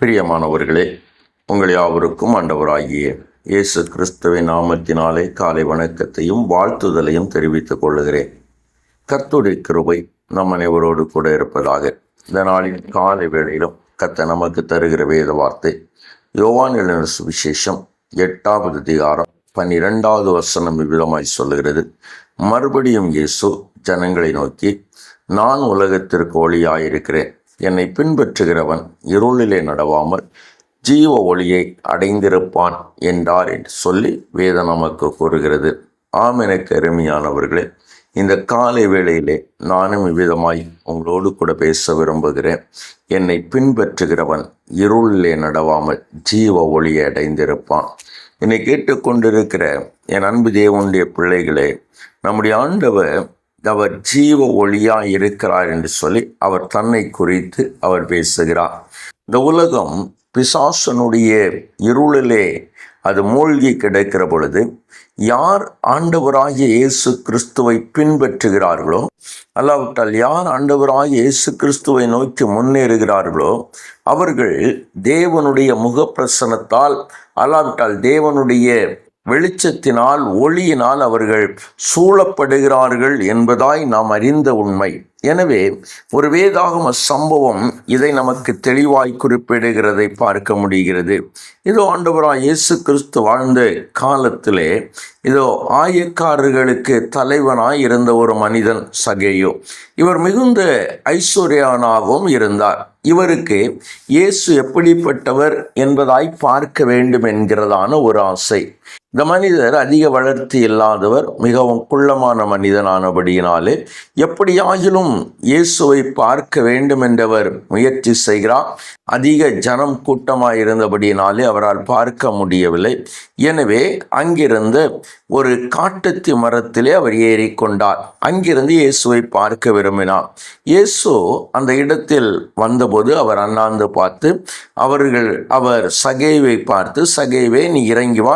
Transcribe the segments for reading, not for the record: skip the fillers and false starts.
பிரியமானவர்களே, உங்கள் யாவருக்கும் ஆண்டவராகிய இயேசு கிறிஸ்துவின் நாமத்தினாலே காலை வணக்கத்தையும் வாழ்த்துதலையும் தெரிவித்துக் கொள்ளுகிறேன். கர்த்தருடைய கிருபை நம் அனைவரோடு கூட இருப்பதாக. இந்த நாளின் காலை வேளையிலும் கர்த்தர் நமக்கு தருகிற வேத வார்த்தை யோவான் எழுதின சுவிசேஷம் 8வது அதிகாரம் 12வது வசனம் இவ்விதமாய் சொல்லுகிறது. மறுபடியும் இயேசு ஜனங்களை நோக்கி, நான் உலகத்திற்கு ஒளியாயிருக்கிறேன். என்னை பின்பற்றுகிறவன் இருளிலே நடவாமல் ஜீவ ஒளியை அடைந்திருப்பான் என்றார் என்று சொல்லி வேதம் நமக்கு கூறுகிறது. ஆம், எனக்கு அருமையானவர்களே, இந்த காலை வேளையிலே நானும் இவ்விதமாய் உங்களோடு கூட பேச விரும்புகிறேன். என்னை பின்பற்றுகிறவன் இருளிலே நடவாமல் ஜீவ ஒளியை அடைந்திருப்பான். என்னை கேட்டுக்கொண்டிருக்கிற என் அன்பு தேவனுடைய பிள்ளைகளே, நம்முடைய ஆண்டவர் அவர் ஜீவ ஒளியாக இருக்கிறார் என்று சொல்லி அவர் தன்னை குறித்து அவர் பேசுகிறார். இந்த உலகம் பிசாசனுடைய இருளிலே அது மூழ்கி கிடக்கிற பொழுது யார் ஆண்டவராகிய இயேசு கிறிஸ்துவை பின்பற்றுகிறார்களோ, அல்லாவிட்டால் யார் ஆண்டவராகிய இயேசு கிறிஸ்துவை நோக்கி முன்னேறுகிறார்களோ அவர்கள் தேவனுடைய முகப்பிரசன்னத்தால், அல்லாவிட்டால் தேவனுடைய வெளிச்சத்தினால், ஒளியினால் அவர்கள் சூழப்படுகிறார்கள் என்பதாய் நாம் அறிந்த உண்மை. எனவே ஒரு வேதாகம சம்பவம் இதை நமக்கு தெளிவாய் குறிப்பிடுகிறதை பார்க்க முடிகிறது. இதோ ஆண்டவராய் இயேசு கிறிஸ்து வாழ்ந்த காலத்திலே இதோ ஆயக்காரர்களுக்கு தலைவனாய் இருந்த ஒரு மனிதன் சகேயு. இவர் மிகுந்த ஐஸ்வர்யனாகவும் இருந்தார். இவருக்கு இயேசு எப்படிப்பட்டவர் என்பதாய் பார்க்க வேண்டும் என்கிறதான ஒரு ஆசை. இந்த மனிதர் அதிக வளர்ச்சி இல்லாதவர், மிகவும் குள்ளமான மனிதனானபடியினாலே எப்படியாகிலும் இயேசுவை பார்க்க வேண்டும் என்றவர் முயற்சி செய்கிறார். அதிக ஜனம் கூட்டமாக இருந்தபடியினாலே அவரால் பார்க்க முடியவில்லை. எனவே அங்கிருந்து ஒரு காட்டுத்தி மரத்திலே அவர் ஏறிக்கொண்டார். அங்கிருந்து இயேசுவை பார்க்க விரும்பினார். இயேசு அந்த இடத்தில் வந்தபோது அவர் அண்ணாந்து பார்த்து அவர் சகேவை பார்த்து, சகேவே, நீ இறங்கி வா,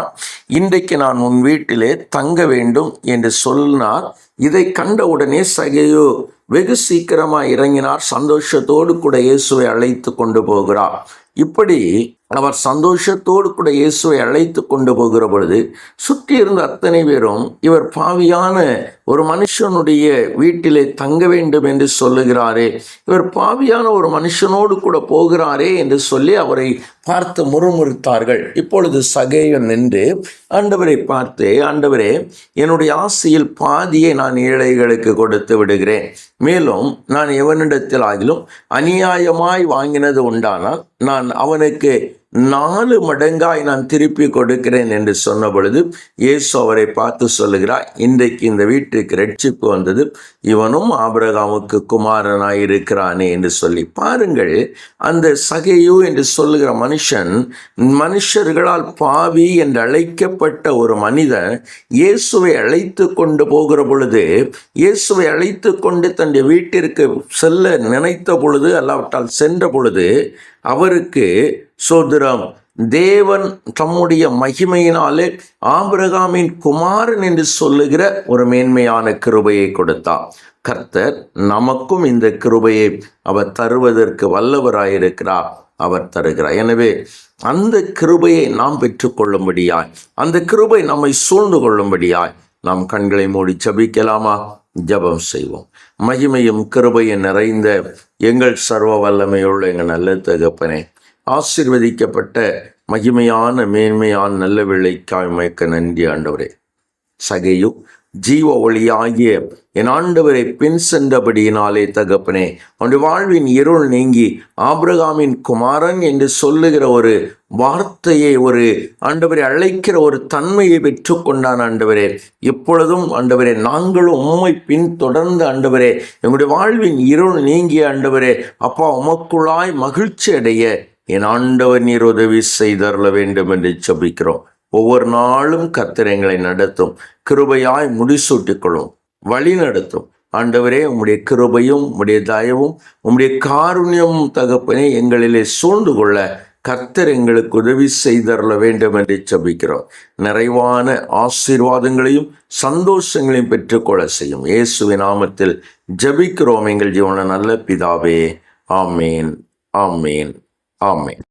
இன்றைக்கு நான் உன் வீட்டிலே தங்க வேண்டும் என்று சொன்னார். இதை கண்டவுடனே சகேயு வெகு சீக்கிரமாக இறங்கினார். சந்தோஷத்தோடு கூட இயேசுவை அழைத்து கொண்டு போகிறார். இப்படி அவர் சந்தோஷத்தோடு கூட இயேசுவை அழைத்து கொண்டு போகிற பொழுது சுற்றி இருந்த அத்தனை பேரும் இவர் பாவியான ஒரு மனுஷனுடைய வீட்டிலே தங்க வேண்டும் என்று சொல்லுகிறாரே, இவர் பாவியான ஒரு மனுஷனோடு கூட போகிறாரே என்று சொல்லி அவரை பார்த்து முறுமுறுத்தார்கள். இப்பொழுது சகேயு நின்று ஆண்டவரை பார்த்து, ஆண்டவரே, என்னுடைய ஆசையில் பாதியை நான் ஏழைகளுக்கு கொடுத்து விடுகிறேன். மேலும் நான் எவனிடத்தில் ஆகிலும் அநியாயமாய் வாங்கினது உண்டானால் நான் அவனுக்கு 4 மடங்காய் நான் திருப்பி கொடுக்கிறேன் என்று சொன்ன பொழுது இயேசு அவரை பார்த்து சொல்லுகிறார், இன்றைக்கு இந்த வீட்டுக்கு ரட்சிப்பு வந்தது, இவனும் ஆபிரகாமுக்கு குமாரனாய் இருக்கிறானே என்று சொல்லி. பாருங்கள், அந்த சகேயு என்று சொல்லுகிற மனுஷர்களால் பாவி என்று அழைக்கப்பட்ட ஒரு மனிதன் இயேசுவை அழைத்து கொண்டு போகிற பொழுது, இயேசுவை அழைத்து கொண்டு தன்னுடைய வீட்டிற்கு செல்ல நினைத்த பொழுது, அல்லாவிட்டால் சென்ற பொழுது அவருக்கு சோதரம் தேவன் தம்முடைய மகிமையினாலே ஆபிரகாமின் குமாரன் என்று சொல்லுகிற ஒரு மேன்மையான கிருபையை கொடுத்தார். கர்த்தர் நமக்கும் இந்த கிருபையை அவர் தருவதற்கு வல்லவராயிருக்கிறார், அவர் தருகிறார். எனவே அந்த கிருபையை நாம் பெற்றுக்கொள்ளும்படியாய், அந்த கிருபை நம்மை சூழ்ந்து கொள்ளும்படியாய் நாம் கண்களை மூடி ஜெபிக்கலாமா? ஜெபம் செய்வோம். மகிமையும் கிருபையும் நிறைந்த எங்கள் சர்வ வல்லமையுள்ள எங்கள் நல்ல தகப்பனே, ஆசீர்வதிக்கப்பட்ட மகிமையான மேன்மையான நல்ல விளைக்காய் உமக்கு நன்றி ஆண்டவரே. சகேயு ஜீவ ஒளியாகிய என் ஆண்டவரை பின் சென்றபடியினாலே தகப்பனே, அவனுடைய வாழ்வின் இருள் நீங்கி ஆபிரகாமின் குமாரன் என்று சொல்லுகிற ஒரு வார்த்தையை, ஒரு ஆண்டவரை அழைக்கிற ஒரு தன்மையை பெற்றுக்கொண்டான் ஆண்டவரே. இப்பொழுதும் ஆண்டவரே, நாங்களும் உம்மை பின் தொடர்ந்து ஆண்டவரே, எங்களுடைய வாழ்வின் இருள் நீங்கிய ஆண்டவரே, அப்பா, உமக்குள்ளாய் மகிழ்ச்சி அடைய என் ஆண்டவர் நீர் உதவி செய்தருள வேண்டும் என்று ஜெபிக்கிறோம். ஒவ்வொரு நாளும் கர்த்தர் எங்களை நடத்தும், கிருபையாய் முடிசூட்டிக் கொள்ளும், வழி நடத்தும் ஆண்டவரே. உம்முடைய கிருபையும் உம்முடைய தயவும் உம்முடைய காருண்யமும் தகப்பனே எங்களிலே சூழ்ந்து கொள்ள கர்த்தர் எங்களுக்கு உதவி செய்தருள வேண்டும் என்று ஜெபிக்கிறோம். நிறைவான ஆசீர்வாதங்களையும் சந்தோஷங்களையும் பெற்றுக்கொள்ள செய்யும் இயேசுவின் நாமத்தில் ஜெபிக்கிறோம் எங்கள் ஜீவன நல்ல பிதாவே. ஆமேன், ஆமேன், ஆமேன்.